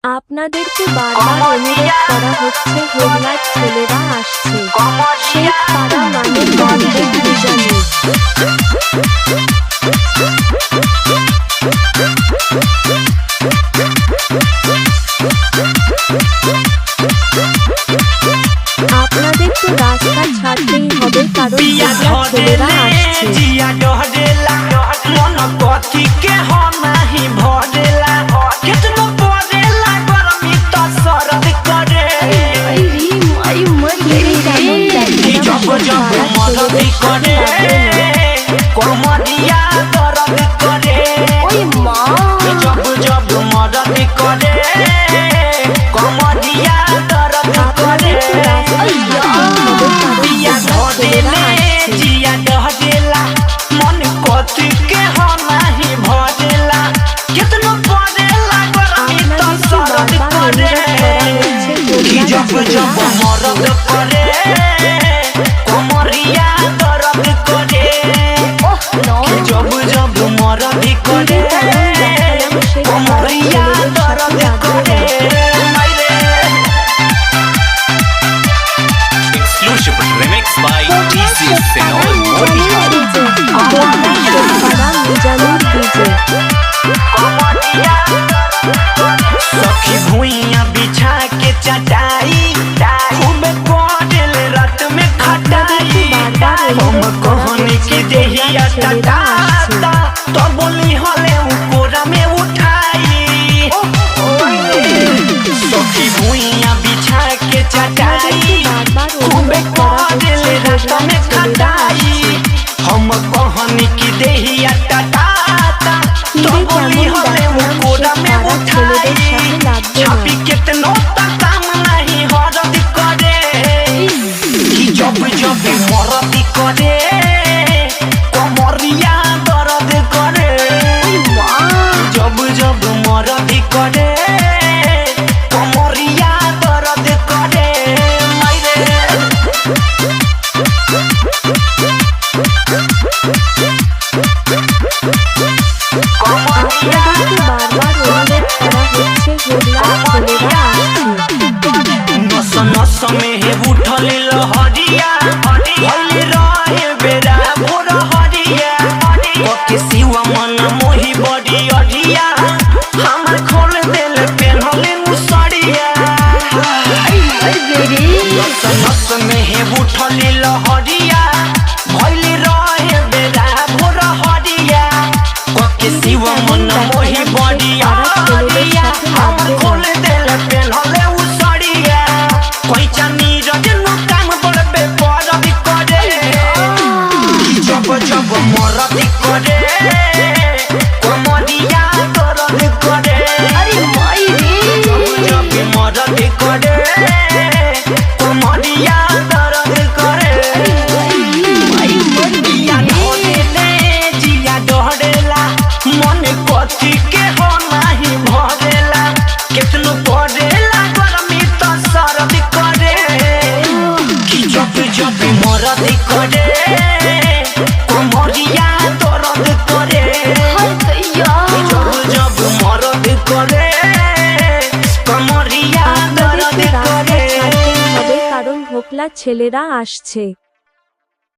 আপনাদেরকে বারবার অনুরোধ করা হচ্ছে, হোগলার ছেলেরা আসছে। শেখ পাড়া মানে গন্ধের বিজানি। আপনাদের তো রাস্তা ছাড়তেই হবে, কারণ হোগলার ছেলেরা আসছে। कमरिया दर्द करे जब जब मदद करे कमरिया दर्द करे पिया धरेले जिया डहरेला मन कथी के हो नहीं भरेला कितना पड़ेला गरमी तो सरद करे जब जब मदद करे कमरिया दर्द करे जब जब मदद करे कमरिया दर्द करे Exclusive remix by TC Senol सखी भुइया बिछा के चटाई खूब पड़ल रात में खटाई हम कहनी की देहिया टटाता तो बोली हले कोरा में उठाई सखी भुइया बिछा के चटाई खूब पड़ल रात में खटाई हम कहनी की देहिया टटाता तो बोली हले कोरा में उठाई छापी कितनो काम नहीं हरद करे जब जब मरद करे कमरिया दर्द करे जब जब मरद करे कमरिया दर्द करे नस नस में है उठल लहरिया भइल रहे बेरा भोर हरिया के सिवा मन मोही बड़ी अढ़िया हमर खोल देल पेनहल मुसरिया नस नस में है उठल लहरिया भइल रहे बेरा भोर हरिया के सिवा मन मोही बड़ी अढ़िया हमर खोल देल पेनहल मुसरिया कोई चानी रजनु काम बड़बे परद करे जब जब मरद करे कमरिया दर्द करे जब जब मरद करे कमरिया दर्द करे जिया धरेले जिया डहरेला मन कथी के हो नहीं भरेला कितनो पड़ेला गरमी तो सरद करे जब जब मरद करे कमरिया दर्द करे जब जब मरद करे कमरिया दर्द करे কারণ হোগলা ছেলেরা আসছে।